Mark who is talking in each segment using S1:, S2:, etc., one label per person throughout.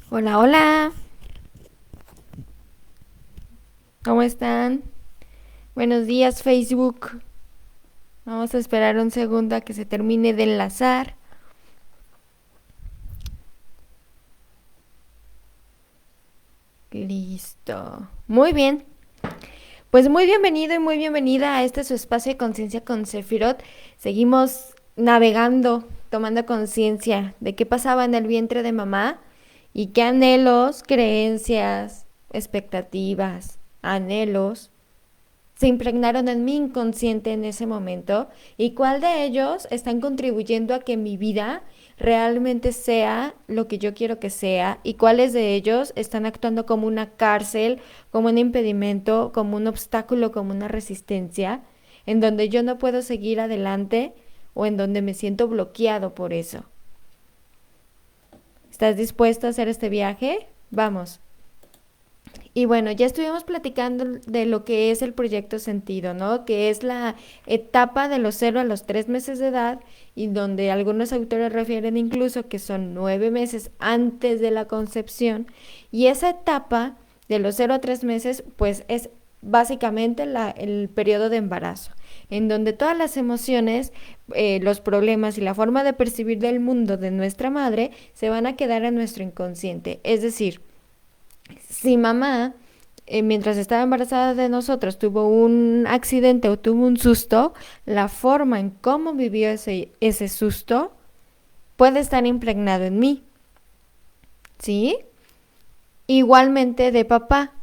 S1: Hola, hola, ¿cómo están? Buenos días, Facebook. Vamos a esperar un segundo a que se termine de enlazar. Listo. Muy bien. Pues muy bienvenido y muy bienvenida a este su espacio de conciencia con Sefirot. Seguimos navegando, tomando conciencia de qué pasaba en el vientre de mamá y qué anhelos, creencias, expectativas, anhelos se impregnaron en mi inconsciente en ese momento y cuál de ellos están contribuyendo a que mi vida realmente sea lo que yo quiero que sea y cuáles de ellos están actuando como una cárcel, como un impedimento, como un obstáculo, como una resistencia, en donde yo no puedo seguir adelante o en donde me siento bloqueado por eso. ¿Estás dispuesto a hacer este viaje? Vamos. Y bueno, ya estuvimos platicando de lo que es el proyecto Sentido, ¿no? Que es la etapa de los 0 a los 3 meses de edad y donde algunos autores refieren incluso que son 9 meses antes de la concepción. Y esa etapa de los 0 a 3 meses, pues es básicamente el periodo de embarazo, en donde todas las emociones, los problemas y la forma de percibir del mundo de nuestra madre se van a quedar en nuestro inconsciente. Es decir, si mamá, mientras estaba embarazada de nosotros, tuvo un accidente o tuvo un susto, la forma en cómo vivió ese susto puede estar impregnado en mí, ¿sí? Igualmente de papá.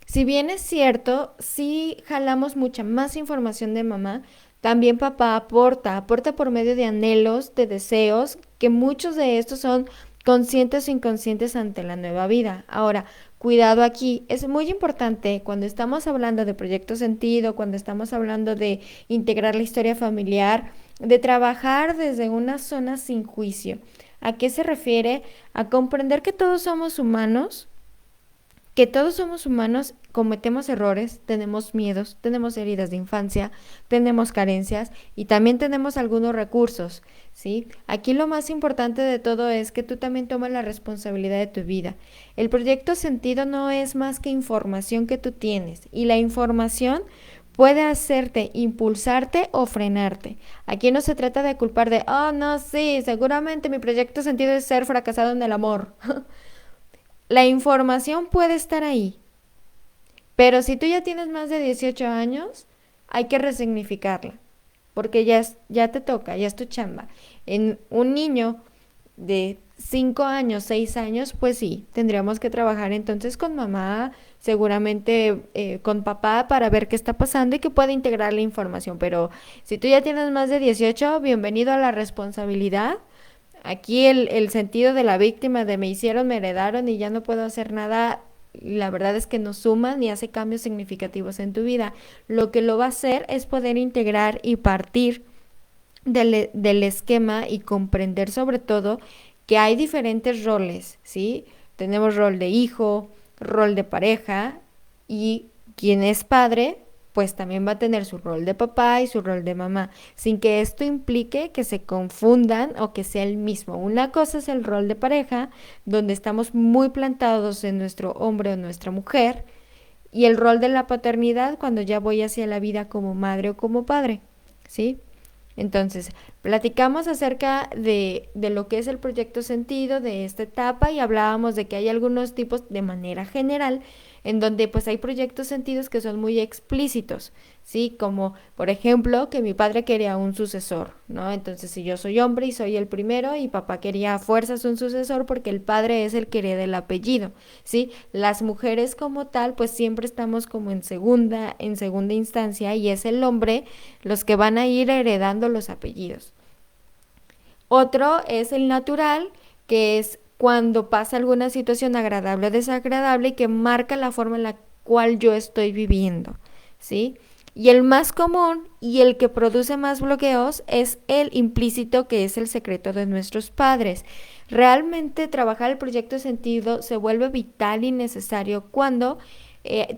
S1: Si bien es cierto, si jalamos mucha más información de mamá, también papá aporta por medio de anhelos, de deseos, que muchos de estos son conscientes o inconscientes ante la nueva vida. Ahora, cuidado aquí, es muy importante cuando estamos hablando de proyecto sentido, cuando estamos hablando de integrar la historia familiar, de trabajar desde una zona sin juicio. ¿A qué se refiere? A comprender que todos somos humanos, cometemos errores, tenemos miedos, tenemos heridas de infancia, tenemos carencias y también tenemos algunos recursos, ¿sí? Aquí lo más importante de todo es que tú también tomas la responsabilidad de tu vida. El proyecto sentido no es más que información que tú tienes y la información puede hacerte impulsarte o frenarte. Aquí no se trata de culpar de, oh, no, sí, seguramente mi proyecto sentido es ser fracasado en el amor. La información puede estar ahí, pero si tú ya tienes más de 18 años, hay que resignificarla, porque ya te toca, ya es tu chamba. En un niño de 5 años, 6 años, pues sí, tendríamos que trabajar entonces con mamá, seguramente con papá para ver qué está pasando y que pueda integrar la información. Pero si tú ya tienes más de 18, bienvenido a la responsabilidad. Aquí el sentido de la víctima de me hicieron, me heredaron y ya no puedo hacer nada, la verdad es que no suma ni hace cambios significativos en tu vida. Lo que lo va a hacer es poder integrar y partir del esquema y comprender sobre todo que hay diferentes roles, ¿sí? Tenemos rol de hijo, rol de pareja y quien es padre pues también va a tener su rol de papá y su rol de mamá, sin que esto implique que se confundan o que sea el mismo. Una cosa es el rol de pareja, donde estamos muy plantados en nuestro hombre o nuestra mujer, y el rol de la paternidad cuando ya voy hacia la vida como madre o como padre, ¿sí? Entonces, platicamos acerca de lo que es el proyecto sentido de esta etapa y hablábamos de que hay algunos tipos de manera general en donde pues hay proyectos sentidos que son muy explícitos, ¿sí? Como por ejemplo que mi padre quería un sucesor, ¿no? Entonces si yo soy hombre y soy el primero y papá quería a fuerzas un sucesor porque el padre es el que hereda el apellido, ¿sí? Las mujeres como tal pues siempre estamos como en segunda instancia y es el hombre los que van a ir heredando los apellidos. Otro es el natural, que es cuando pasa alguna situación agradable o desagradable y que marca la forma en la cual yo estoy viviendo, ¿sí? Y el más común y el que produce más bloqueos es el implícito, que es el secreto de nuestros padres. Realmente trabajar el proyecto de sentido se vuelve vital y necesario cuando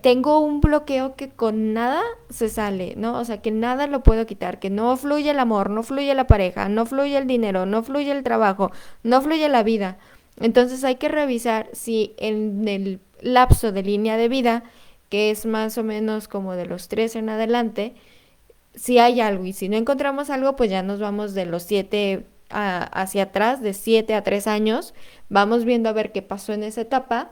S1: tengo un bloqueo que con nada se sale, ¿no? O sea, que nada lo puedo quitar, que no fluye el amor, no fluye la pareja, no fluye el dinero, no fluye el trabajo, no fluye la vida. Entonces hay que revisar si en el lapso de línea de vida, que es más o menos como de los 3 en adelante, si hay algo, y si no encontramos algo, pues ya nos vamos de los 7 hacia atrás, de 7 a 3 años, vamos viendo a ver qué pasó en esa etapa.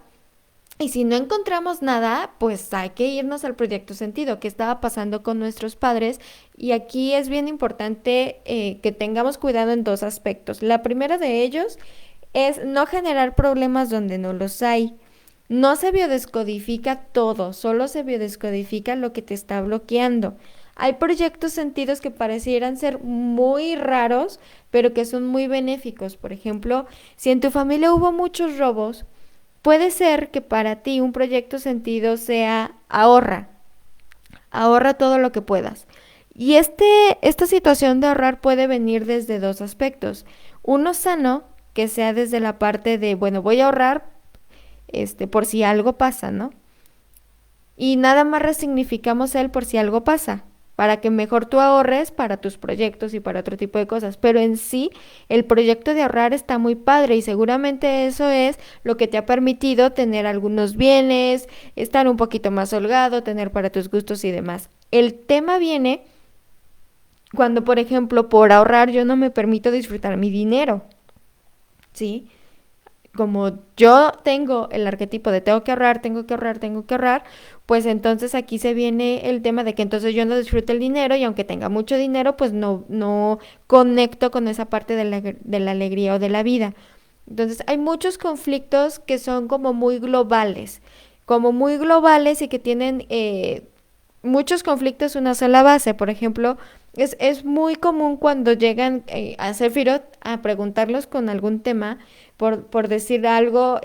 S1: Y si no encontramos nada, pues hay que irnos al proyecto sentido, qué estaba pasando con nuestros padres. Y aquí es bien importante que tengamos cuidado en dos aspectos. La primera de ellos es no generar problemas donde no los hay. No se biodescodifica todo, solo se biodescodifica lo que te está bloqueando. Hay proyectos sentidos que parecieran ser muy raros, pero que son muy benéficos. Por ejemplo, si en tu familia hubo muchos robos, puede ser que para ti un proyecto sentido sea ahorra, ahorra todo lo que puedas. Y esta situación de ahorrar puede venir desde dos aspectos. Uno sano, que sea desde la parte de, bueno, voy a ahorrar por si algo pasa, ¿no? Y nada más resignificamos el por si algo pasa, para que mejor tú ahorres para tus proyectos y para otro tipo de cosas. Pero en sí, el proyecto de ahorrar está muy padre y seguramente eso es lo que te ha permitido tener algunos bienes, estar un poquito más holgado, tener para tus gustos y demás. El tema viene cuando, por ejemplo, por ahorrar yo no me permito disfrutar mi dinero, ¿sí? Como yo tengo el arquetipo de tengo que ahorrar, tengo que ahorrar, tengo que ahorrar, pues entonces aquí se viene el tema de que entonces yo no disfruto el dinero y aunque tenga mucho dinero, pues no conecto con esa parte de la alegría o de la vida. Entonces hay muchos conflictos que son como muy globales y que tienen muchos conflictos una sola base. Por ejemplo, es muy común cuando llegan a Sefirot a preguntarlos con algún tema, por decir algo,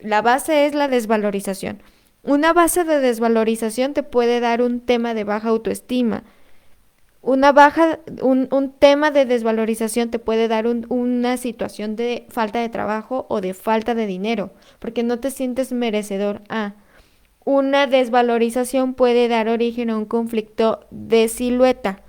S1: la base es la desvalorización. Una base de desvalorización te puede dar un tema de baja autoestima. Un tema de desvalorización te puede dar una situación de falta de trabajo o de falta de dinero, porque no te sientes merecedor a. Una desvalorización puede dar origen a un conflicto de silueta,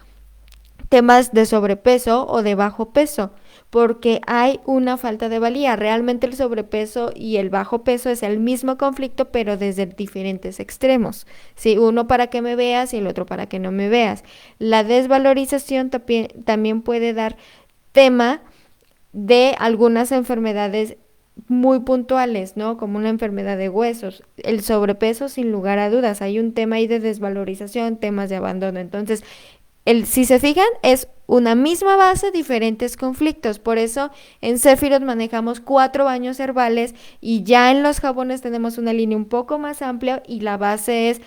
S1: temas de sobrepeso o de bajo peso, porque hay una falta de valía. Realmente el sobrepeso y el bajo peso es el mismo conflicto, pero desde diferentes extremos. Sí, uno para que me veas y el otro para que no me veas. La desvalorización también puede dar tema de algunas enfermedades muy puntuales, ¿no? Como una enfermedad de huesos. El sobrepeso, sin lugar a dudas, hay un tema ahí de desvalorización, temas de abandono. Entonces, si se fijan, es una misma base, diferentes conflictos. Por eso en Sefirot manejamos 4 baños herbales y ya en los jabones tenemos una línea un poco más amplia y la base es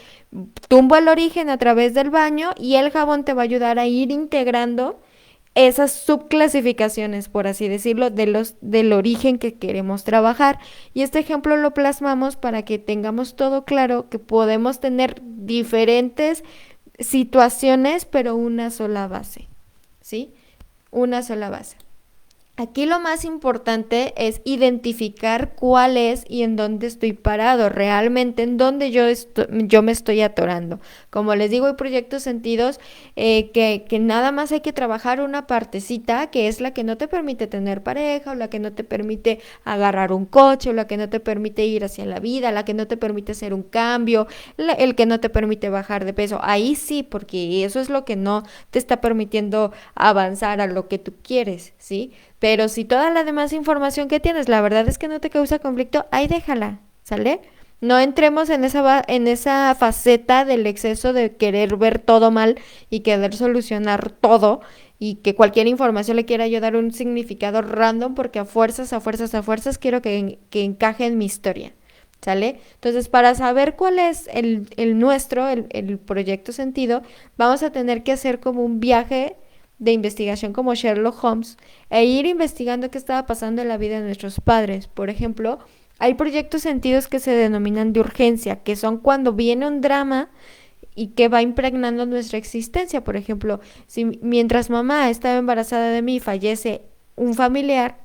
S1: tumbo el origen a través del baño y el jabón te va a ayudar a ir integrando esas subclasificaciones, por así decirlo, del origen que queremos trabajar. Y este ejemplo lo plasmamos para que tengamos todo claro que podemos tener diferentes situaciones, pero una sola base, ¿sí? Una sola base. Aquí lo más importante es identificar cuál es y en dónde estoy parado, realmente en dónde yo me estoy atorando. Como les digo, hay proyectos sentidos que nada más hay que trabajar una partecita, que es la que no te permite tener pareja, o la que no te permite agarrar un coche, o la que no te permite ir hacia la vida, la que no te permite hacer un cambio, el que no te permite bajar de peso. Ahí sí, porque eso es lo que no te está permitiendo avanzar a lo que tú quieres, ¿sí? Pero si toda la demás información que tienes, la verdad es que no te causa conflicto, ahí déjala, ¿sale? No entremos en esa faceta del exceso de querer ver todo mal y querer solucionar todo y que cualquier información le quiera yo dar un significado random porque a fuerzas, a fuerzas, a fuerzas quiero que encaje en mi historia, ¿sale? Entonces, para saber cuál es el proyecto sentido, vamos a tener que hacer como un viaje de investigación como Sherlock Holmes e ir investigando qué estaba pasando en la vida de nuestros padres. Por ejemplo, hay proyectos sentidos que se denominan de urgencia, que son cuando viene un drama y que va impregnando nuestra existencia. Por ejemplo, si mientras mamá estaba embarazada de mí fallece un familiar,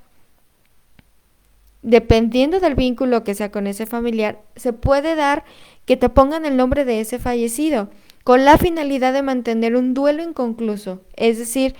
S1: dependiendo del vínculo que sea con ese familiar, se puede dar que te pongan el nombre de ese fallecido, con la finalidad de mantener un duelo inconcluso. Es decir,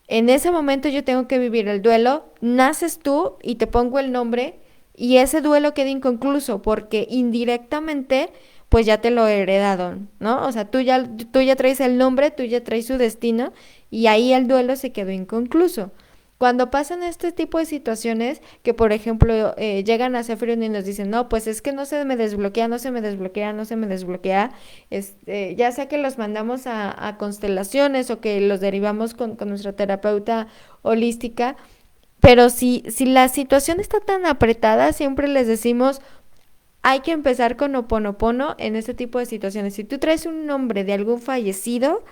S1: en ese momento yo tengo que vivir el duelo, naces tú y te pongo el nombre y ese duelo queda inconcluso porque indirectamente pues ya te lo heredaron, ¿no? O sea, tú ya traes el nombre, tú ya traes su destino y ahí el duelo se quedó inconcluso. Cuando pasan este tipo de situaciones, que por ejemplo llegan a Sephiroth y nos dicen, no, pues es que no se me desbloquea, no se me desbloquea, no se me desbloquea, ya sea que los mandamos a constelaciones o que los derivamos con nuestra terapeuta holística, pero si la situación está tan apretada, siempre les decimos, hay que empezar con Oponopono en este tipo de situaciones. Si tú traes un nombre de algún fallecido,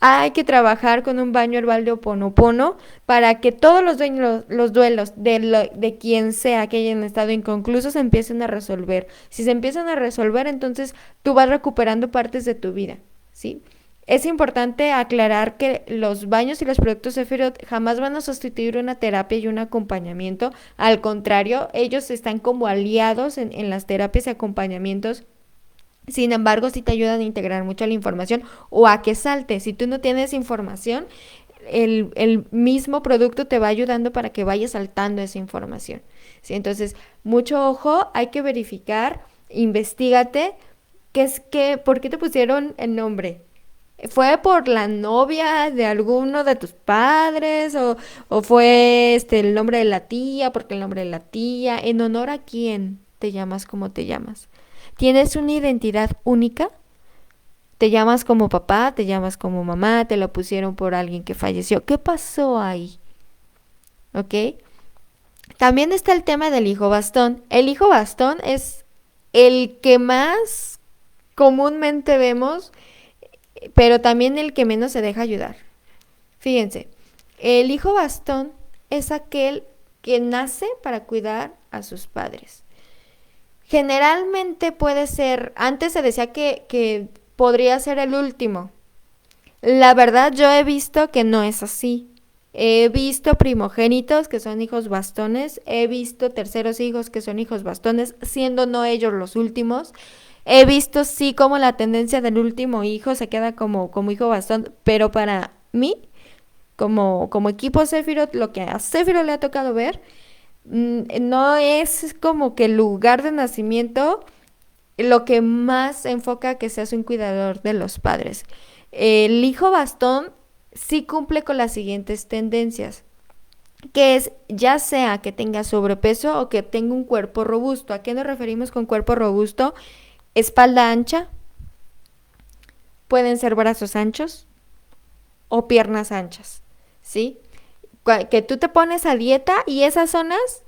S1: hay que trabajar con un baño herbal de Oponopono para que todos los duelos de quien sea que hayan estado inconclusos se empiecen a resolver. Si se empiezan a resolver, entonces tú vas recuperando partes de tu vida, ¿sí? Es importante aclarar que los baños y los productos Sephiroth jamás van a sustituir una terapia y un acompañamiento. Al contrario, ellos están como aliados en las terapias y acompañamientos. Sin embargo, sí te ayudan a integrar mucho la información o a que salte. Si tú no tienes información, el mismo producto te va ayudando para que vayas saltando esa información. ¿Sí? Entonces, mucho ojo, hay que verificar, investigate, ¿por qué te pusieron el nombre? ¿Fue por la novia de alguno de tus padres? ¿O fue el nombre de la tía? Porque el nombre de la tía. ¿En honor a quién te llamas como te llamas? ¿Tienes una identidad única? ¿Te llamas como papá? ¿Te llamas como mamá? ¿Te lo pusieron por alguien que falleció? ¿Qué pasó ahí? ¿Ok? También está el tema del hijo bastón. El hijo bastón es el que más comúnmente vemos, pero también el que menos se deja ayudar. Fíjense, el hijo bastón es aquel que nace para cuidar a sus padres. Generalmente puede ser, antes se decía que podría ser el último. La verdad yo he visto que no es así. He visto primogénitos que son hijos bastones, he visto terceros hijos que son hijos bastones, siendo no ellos los últimos. He visto sí como la tendencia del último hijo se queda como hijo bastón, pero para mí, como equipo Sephiroth, lo que a Sephiroth le ha tocado ver, no es como que el lugar de nacimiento lo que más enfoca que seas un cuidador de los padres. El hijo bastón sí cumple con las siguientes tendencias, que es ya sea que tenga sobrepeso o que tenga un cuerpo robusto. ¿A qué nos referimos con cuerpo robusto? Espalda ancha, pueden ser brazos anchos o piernas anchas, ¿sí? Que tú te pones a dieta y esas zonas,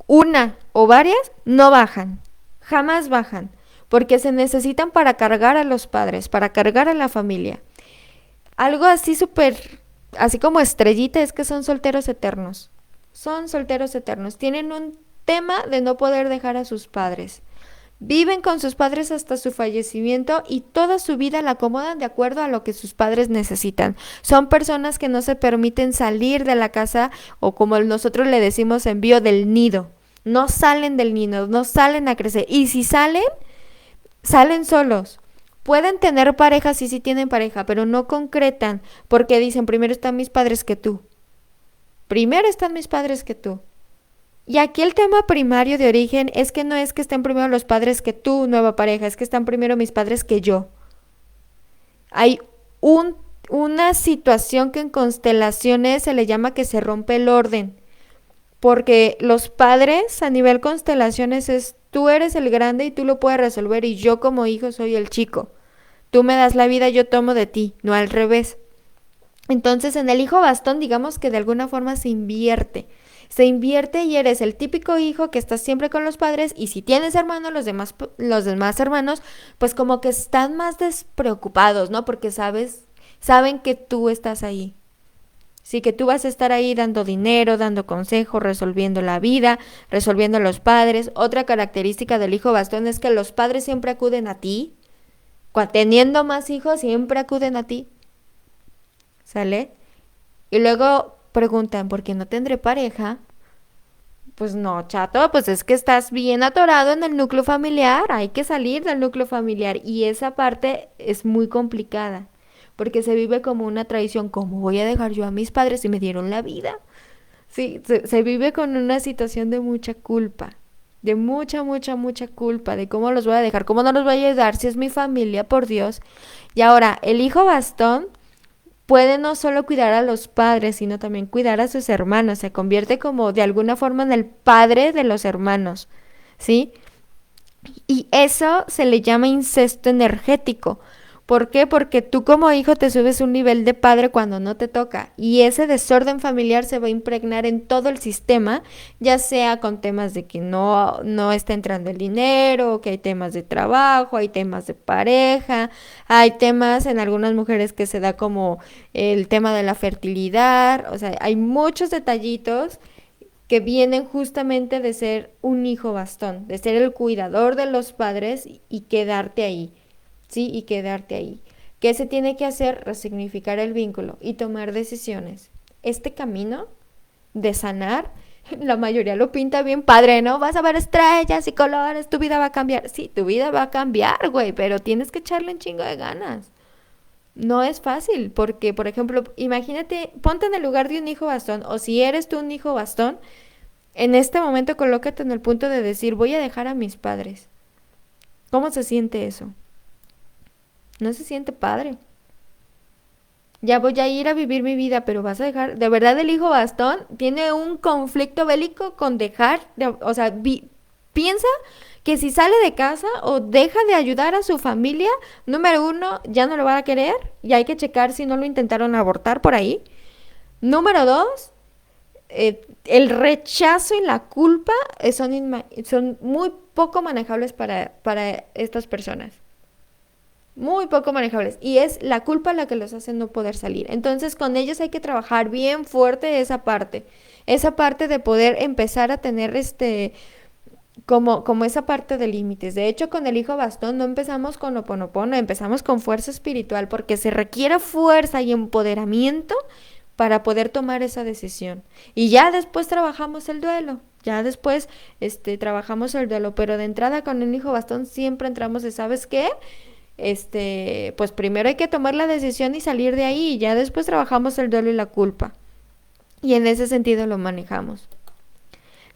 S1: una o varias, no bajan, jamás bajan, porque se necesitan para cargar a los padres, para cargar a la familia. Algo así súper, así como estrellita, es que son solteros eternos. Son solteros eternos. Tienen un tema de no poder dejar a sus padres. Viven con sus padres hasta su fallecimiento y toda su vida la acomodan de acuerdo a lo que sus padres necesitan. Son personas que no se permiten salir de la casa o como nosotros le decimos envío del nido. No salen del nido, no salen a crecer. Y si salen, salen solos. Pueden tener pareja, sí tienen pareja, pero no concretan porque dicen primero están mis padres que tú. Primero están mis padres que tú. Y aquí el tema primario de origen es que no es que estén primero los padres que tu nueva pareja, es que están primero mis padres que yo. Hay una situación que en constelaciones se le llama que se rompe el orden, porque los padres a nivel constelaciones es tú eres el grande y tú lo puedes resolver y yo como hijo soy el chico. Tú me das la vida, yo tomo de ti, no al revés. Entonces en el hijo bastón digamos que de alguna forma se invierte. Se invierte y eres el típico hijo que está siempre con los padres y si tienes hermanos, los demás hermanos, pues como que están más despreocupados, ¿no? Porque saben que tú estás ahí. Sí, que tú vas a estar ahí dando dinero, dando consejos, resolviendo la vida, resolviendo a los padres. Otra característica del hijo bastón es que los padres siempre acuden a ti. Teniendo más hijos, siempre acuden a ti. ¿Sale? Y luego preguntan, ¿por qué no tendré pareja? Pues no, chato, pues es que estás bien atorado en el núcleo familiar, hay que salir del núcleo familiar y esa parte es muy complicada, porque se vive como una traición, ¿cómo voy a dejar yo a mis padres si me dieron la vida? Sí, se vive con una situación de mucha culpa. de mucha, mucha, mucha culpa, de cómo los voy a dejar, cómo no los voy a ayudar si es mi familia, por Dios. Y ahora, el hijo bastón puede no solo cuidar a los padres, sino también cuidar a sus hermanos, se convierte como de alguna forma en el padre de los hermanos, ¿sí? Y eso se le llama incesto energético. ¿Por qué? Porque tú como hijo te subes un nivel de padre cuando no te toca y ese desorden familiar se va a impregnar en todo el sistema, ya sea con temas de que no está entrando el dinero, que hay temas de trabajo, hay temas de pareja, hay temas en algunas mujeres que se da como el tema de la fertilidad, o sea, hay muchos detallitos que vienen justamente de ser un hijo bastón, de ser el cuidador de los padres y quedarte ahí, ¿sí? Y quedarte ahí. ¿Qué se tiene que hacer? Resignificar el vínculo y tomar decisiones. Este camino de sanar, la mayoría lo pinta bien padre, ¿no? Vas a ver estrellas y colores, tu vida va a cambiar. Sí, tu vida va a cambiar, güey, pero tienes que echarle un chingo de ganas. No es fácil, porque, por ejemplo, imagínate, ponte en el lugar de un hijo bastón, o si eres tú un hijo bastón, en este momento colócate en el punto de decir, voy a dejar a mis padres. ¿Cómo se siente eso? No se siente padre. Ya voy a ir a vivir mi vida, pero vas a dejar, de verdad el hijo bastón tiene un conflicto bélico con dejar, o sea, piensa que si sale de casa o deja de ayudar a su familia, número uno, ya no lo van a querer y hay que checar si no lo intentaron abortar por ahí. Número dos, el rechazo y la culpa son muy poco manejables para estas personas. Muy poco manejables. Y es la culpa la que los hace no poder salir. Entonces con ellos hay que trabajar bien fuerte esa parte. Esa parte de poder empezar a tener como esa parte de límites. De hecho, con el hijo bastón no empezamos con Ho'oponopono, empezamos con fuerza espiritual porque se requiere fuerza y empoderamiento para poder tomar esa decisión. Y ya después trabajamos el duelo. Ya después trabajamos el duelo, pero de entrada con el hijo bastón siempre entramos de, ¿sabes qué? Pues primero hay que tomar la decisión y salir de ahí, y ya después trabajamos el duelo y la culpa. Y en ese sentido lo manejamos.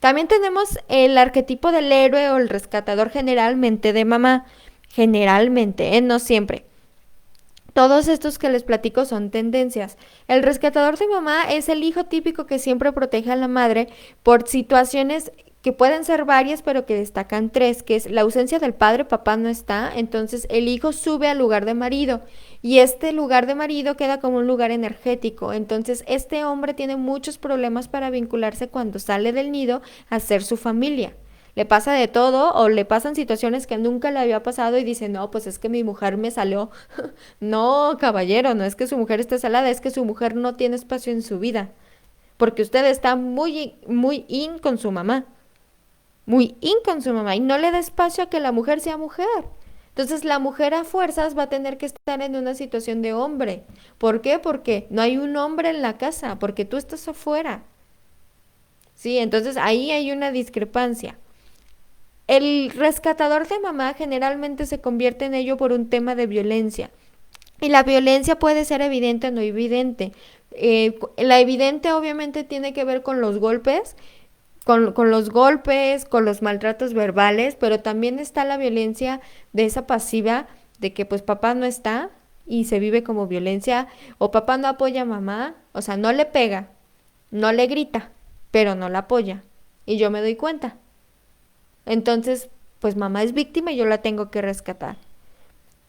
S1: También tenemos el arquetipo del héroe o el rescatador generalmente de mamá. Generalmente, no siempre. Todos estos que les platico son tendencias. El rescatador de mamá es el hijo típico que siempre protege a la madre por situaciones que pueden ser varias, pero que destacan tres, que es la ausencia del padre, papá no está, entonces el hijo sube al lugar de marido y este lugar de marido queda como un lugar energético, entonces este hombre tiene muchos problemas para vincularse cuando sale del nido a ser su familia. Le pasa de todo o le pasan situaciones que nunca le había pasado y dice, no, pues es que mi mujer me salió. No, caballero, no es que su mujer esté salada, es que su mujer no tiene espacio en su vida, porque usted está muy, muy in con su mamá. Muy in con su mamá y no le da espacio a que la mujer sea mujer. Entonces la mujer a fuerzas va a tener que estar en una situación de hombre. ¿Por qué? Porque no hay un hombre en la casa, porque tú estás afuera. Sí, entonces ahí hay una discrepancia. El rescatador de mamá generalmente se convierte en ello por un tema de violencia. Y la violencia puede ser evidente o no evidente. La evidente obviamente tiene que ver con los golpes, con los golpes, con los maltratos verbales, pero también está la violencia de esa pasiva de que pues papá no está y se vive como violencia o papá no apoya a mamá, o sea, no le pega, no le grita, pero no la apoya y yo me doy cuenta. Entonces, pues mamá es víctima y yo la tengo que rescatar.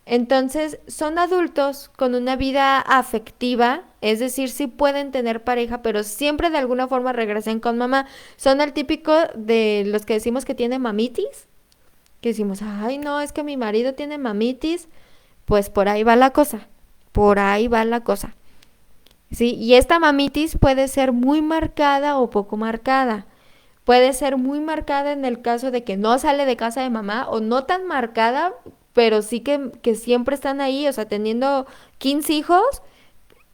S1: Entonces, son adultos con una vida afectiva, es decir, sí pueden tener pareja, pero siempre de alguna forma regresan con mamá. Son el típico de los que decimos que tiene mamitis, que decimos, ay, no, es que mi marido tiene mamitis, pues por ahí va la cosa, por ahí va la cosa. Sí, y esta mamitis puede ser muy marcada o poco marcada. Puede ser muy marcada en el caso de que no sale de casa de mamá o no tan marcada, pero sí que siempre están ahí, o sea, teniendo 15 hijos,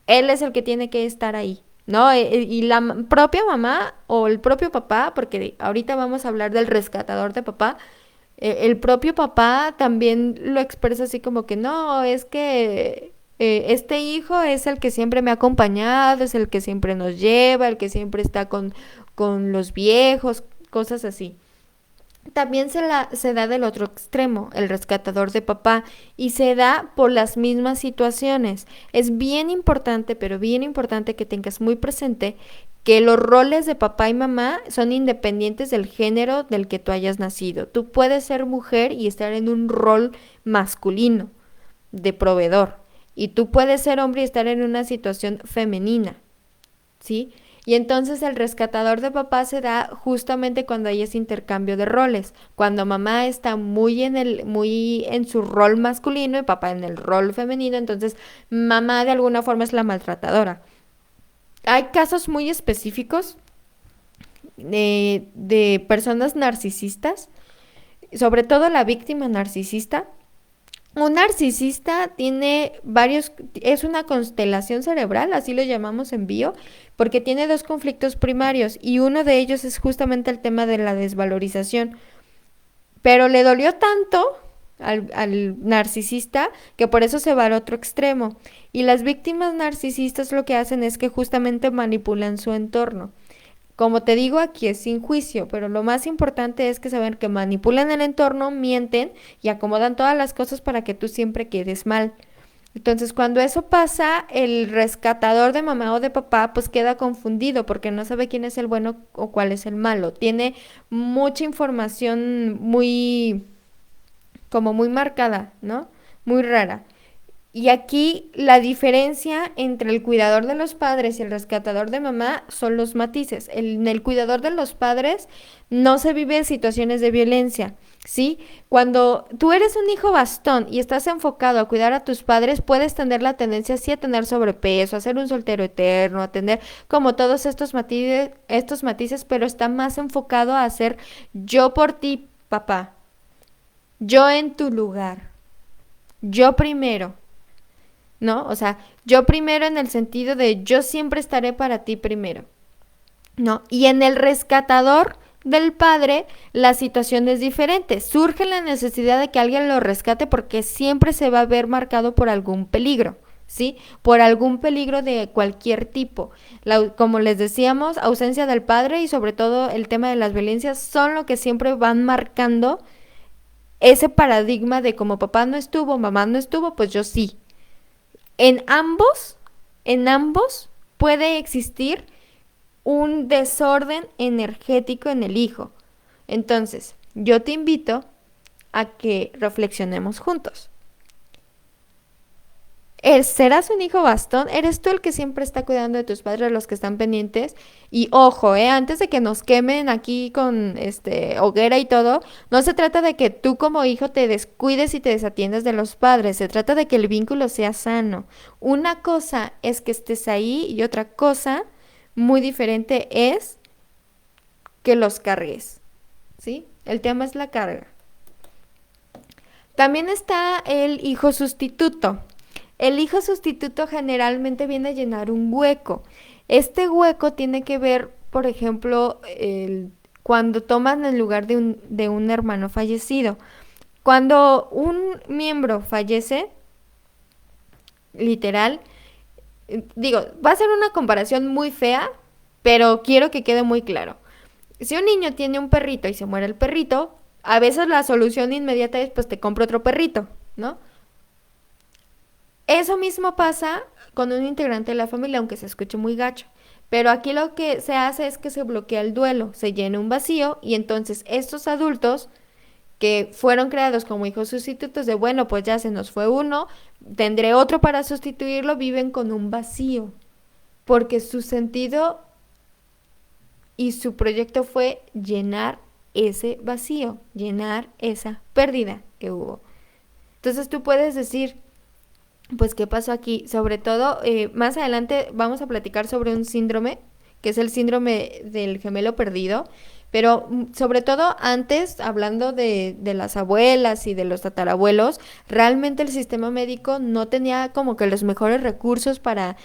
S1: él es el que tiene que estar ahí, ¿no? Y la propia mamá o el propio papá, porque ahorita vamos a hablar del rescatador de papá, el propio papá también lo expresa así como que no, es que este hijo es el que siempre me ha acompañado, es el que siempre nos lleva, el que siempre está con los viejos, cosas así. También se da del otro extremo, el rescatador de papá, y se da por las mismas situaciones. Es bien importante, pero bien importante que tengas muy presente que los roles de papá y mamá son independientes del género del que tú hayas nacido. Tú puedes ser mujer y estar en un rol masculino, de proveedor, y tú puedes ser hombre y estar en una situación femenina. ¿Sí? Y entonces el rescatador de papá se da justamente cuando hay ese intercambio de roles, cuando mamá está muy en su rol masculino y papá en el rol femenino, entonces mamá de alguna forma es la maltratadora. Hay casos muy específicos de personas narcisistas, sobre todo la víctima narcisista. Un narcisista tiene varios, es una constelación cerebral, así lo llamamos en bio, porque tiene dos conflictos primarios y uno de ellos es justamente el tema de la desvalorización. Pero le dolió tanto al narcisista que por eso se va al otro extremo. Y las víctimas narcisistas lo que hacen es que justamente manipulan su entorno. Como te digo, aquí es sin juicio, pero lo más importante es que saben que manipulan el entorno, mienten y acomodan todas las cosas para que tú siempre quedes mal. Entonces, cuando eso pasa, el rescatador de mamá o de papá pues queda confundido porque no sabe quién es el bueno o cuál es el malo. Tiene mucha información como muy marcada, ¿no? Muy rara. Y aquí la diferencia entre el cuidador de los padres y el rescatador de mamá son los matices. En el cuidador de los padres no se vive situaciones de violencia, ¿sí? Cuando tú eres un hijo bastón y estás enfocado a cuidar a tus padres, puedes tener la tendencia sí a tener sobrepeso, a ser un soltero eterno, a tener como todos estos matices, pero está más enfocado a hacer yo por ti, papá, yo en tu lugar, yo primero. ¿No? O sea, yo primero en el sentido de yo siempre estaré para ti primero, ¿no? Y en el rescatador del padre, la situación es diferente. Surge la necesidad de que alguien lo rescate porque siempre se va a ver marcado por algún peligro, ¿sí? Por algún peligro de cualquier tipo. Como les decíamos, ausencia del padre y sobre todo el tema de las violencias son lo que siempre van marcando ese paradigma de como papá no estuvo, mamá no estuvo, pues yo sí. En ambos, en ambos puede existir un desorden energético en el hijo. Entonces, yo te invito a que reflexionemos juntos. ¿Serás un hijo bastón? ¿Eres tú el que siempre está cuidando de tus padres, los que están pendientes? Y ojo, antes de que nos quemen aquí con hoguera y todo, no se trata de que tú como hijo te descuides y te desatiendas de los padres, se trata de que el vínculo sea sano. Una cosa es que estés ahí y otra cosa muy diferente es que los cargues, ¿sí? El tema es la carga. También está el hijo sustituto. El hijo sustituto generalmente viene a llenar un hueco. Este hueco tiene que ver, por ejemplo, cuando toman el lugar de un hermano fallecido. Cuando un miembro fallece, literal, digo, va a ser una comparación muy fea, pero quiero que quede muy claro. Si un niño tiene un perrito y se muere el perrito, a veces la solución inmediata es pues te compro otro perrito, ¿no? Eso mismo pasa con un integrante de la familia, aunque se escuche muy gacho. Pero aquí lo que se hace es que se bloquea el duelo, se llena un vacío y entonces estos adultos que fueron creados como hijos sustitutos de, bueno, pues ya se nos fue uno, tendré otro para sustituirlo, viven con un vacío, porque su sentido y su proyecto fue llenar ese vacío, llenar esa pérdida que hubo. Entonces tú puedes decir, pues, ¿qué pasó aquí? Sobre todo, más adelante vamos a platicar sobre un síndrome, que es el síndrome del gemelo perdido, pero sobre todo antes, hablando de las abuelas y de los tatarabuelos, realmente el sistema médico no tenía como que los mejores recursos para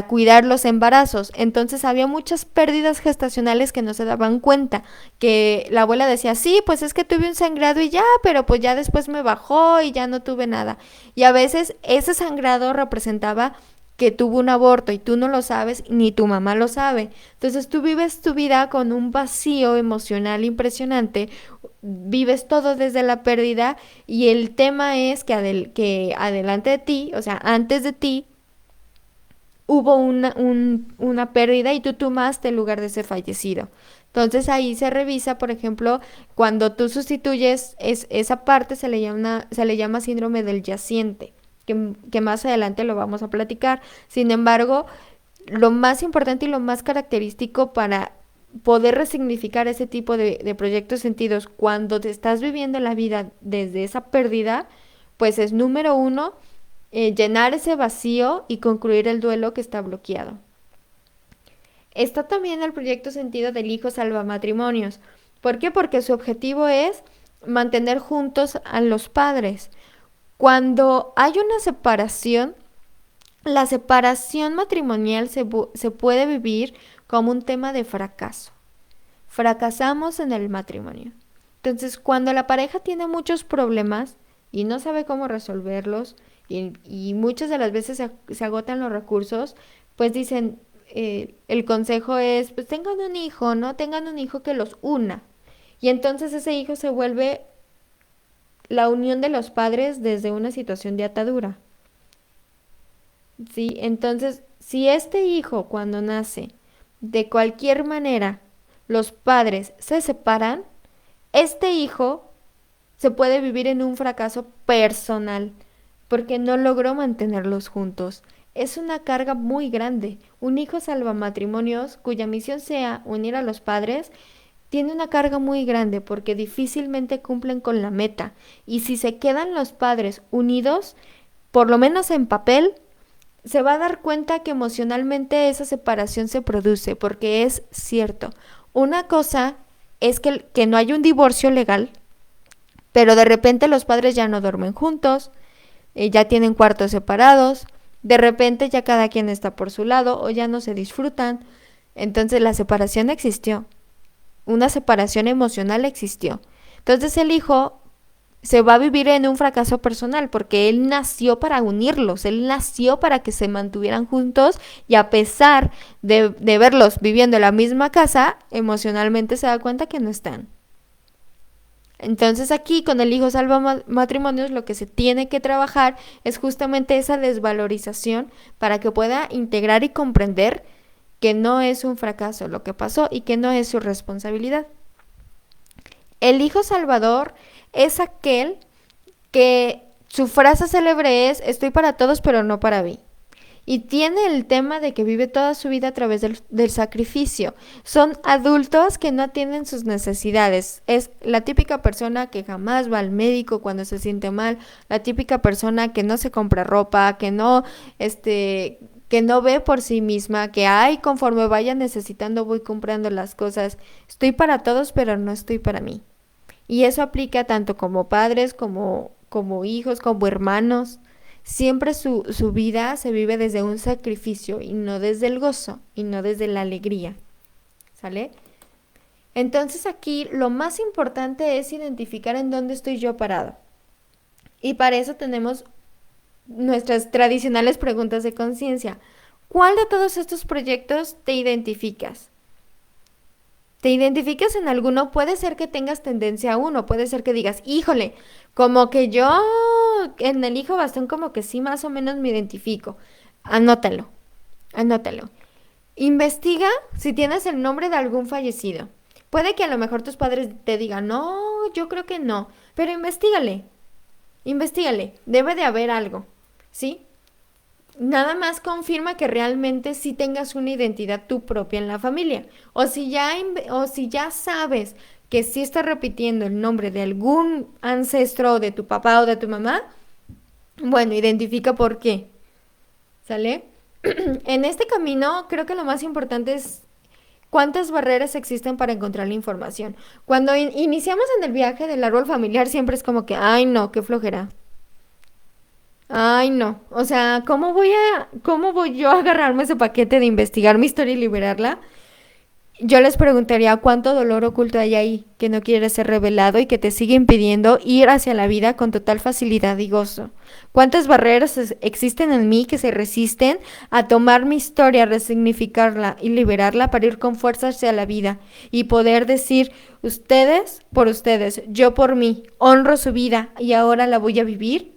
S1: cuidar los embarazos. Entonces había muchas pérdidas gestacionales que no se daban cuenta, que la abuela decía, sí, pues es que tuve un sangrado y ya, pero pues ya después me bajó y ya no tuve nada. Y a veces ese sangrado representaba que tuvo un aborto y tú no lo sabes ni tu mamá lo sabe. Entonces tú vives tu vida con un vacío emocional impresionante, vives todo desde la pérdida y el tema es que adelante de ti, o sea, antes de ti, hubo una pérdida y tú tomaste el lugar de ese fallecido. Entonces ahí se revisa, por ejemplo, cuando tú sustituyes esa parte se le llama síndrome del yaciente, que más adelante lo vamos a platicar. Sin embargo, lo más importante y lo más característico para poder resignificar ese tipo de proyectos sentidos cuando te estás viviendo la vida desde esa pérdida, pues es número uno, llenar ese vacío y concluir el duelo que está bloqueado. Está también el proyecto sentido del hijo salvamatrimonios. ¿Por qué? Porque su objetivo es mantener juntos a los padres. Cuando hay una separación, la separación matrimonial se puede vivir como un tema de fracaso. Fracasamos en el matrimonio. Entonces, cuando la pareja tiene muchos problemas y no sabe cómo resolverlos, y muchas de las veces se agotan los recursos, pues dicen, el consejo es, pues tengan un hijo, ¿no? Tengan un hijo que los una. Y entonces ese hijo se vuelve la unión de los padres desde una situación de atadura. ¿Sí? Entonces, si este hijo cuando nace, de cualquier manera, los padres se separan, este hijo se puede vivir en un fracaso personal porque no logró mantenerlos juntos. Es una carga muy grande. Un hijo salvamatrimonios cuya misión sea unir a los padres tiene una carga muy grande porque difícilmente cumplen con la meta. Y si se quedan los padres unidos, por lo menos en papel, se va a dar cuenta que emocionalmente esa separación se produce, porque es cierto. Una cosa es que no hay un divorcio legal, pero de repente los padres ya no duermen juntos, ya tienen cuartos separados, de repente ya cada quien está por su lado o ya no se disfrutan. Entonces la separación existió, una separación emocional existió. Entonces el hijo se va a vivir en un fracaso personal porque él nació para unirlos, él nació para que se mantuvieran juntos y a pesar de verlos viviendo en la misma casa, emocionalmente se da cuenta que no están. Entonces aquí con el hijo salva matrimonios lo que se tiene que trabajar es justamente esa desvalorización para que pueda integrar y comprender que no es un fracaso lo que pasó y que no es su responsabilidad. El hijo salvador es aquel que su frase célebre es estoy para todos pero no para mí. Y tiene el tema de que vive toda su vida a través del sacrificio. Son adultos que no atienden sus necesidades. Es la típica persona que jamás va al médico cuando se siente mal, la típica persona que no se compra ropa, que no ve por sí misma, que ay, conforme vaya necesitando voy comprando las cosas. Estoy para todos, pero no estoy para mí. Y eso aplica tanto como padres, como hijos, como hermanos. Siempre su vida se vive desde un sacrificio y no desde el gozo y no desde la alegría. ¿Sale? Entonces aquí lo más importante es identificar en dónde estoy yo parado. Y para eso tenemos nuestras tradicionales preguntas de conciencia. ¿Cuál de todos estos proyectos te identificas? ¿Te identificas en alguno? Puede ser que tengas tendencia a uno, puede ser que digas, híjole, como que yo en el hijo bastón como que sí más o menos me identifico. Anótalo, anótalo. Investiga si tienes el nombre de algún fallecido. Puede que a lo mejor tus padres te digan, no, yo creo que no, pero investigale, debe de haber algo, ¿sí? Nada más confirma que realmente sí tengas una identidad tú propia en la familia. O si ya sabes que sí estás repitiendo el nombre de algún ancestro o de tu papá o de tu mamá, bueno, identifica por qué. ¿Sale? En este camino creo que lo más importante es cuántas barreras existen para encontrar la información. Cuando iniciamos en el viaje del árbol familiar siempre es como que, ay no, qué flojera. Ay, no. O sea, cómo voy yo a agarrarme ese paquete de investigar mi historia y liberarla? Yo les preguntaría cuánto dolor oculto hay ahí que no quiere ser revelado y que te sigue impidiendo ir hacia la vida con total facilidad y gozo. ¿Cuántas barreras existen en mí que se resisten a tomar mi historia, resignificarla y liberarla para ir con fuerza hacia la vida y poder decir, ustedes por ustedes, yo por mí, honro su vida y ahora la voy a vivir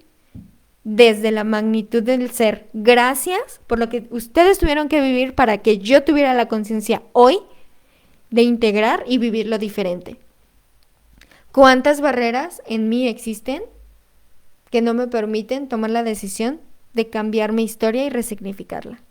S1: desde la magnitud del ser? Gracias por lo que ustedes tuvieron que vivir para que yo tuviera la conciencia hoy de integrar y vivirlo diferente. ¿Cuántas barreras en mí existen que no me permiten tomar la decisión de cambiar mi historia y resignificarla?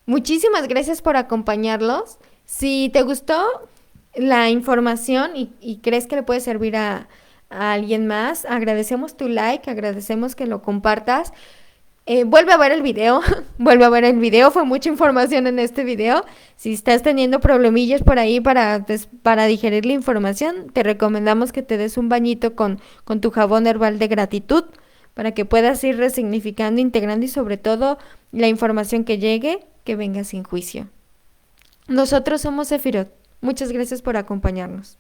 S1: Muchísimas gracias por acompañarlos. Si te gustó la información y crees que le puede servir a alguien más, agradecemos tu like, agradecemos que lo compartas. Vuelve a ver el video, vuelve a ver el video, fue mucha información en este video. Si estás teniendo problemillas por ahí para digerir la información, te recomendamos que te des un bañito con tu jabón herbal de gratitud para que puedas ir resignificando, integrando y sobre todo la información que llegue, que venga sin juicio. Nosotros somos Sefirot. Muchas gracias por acompañarnos.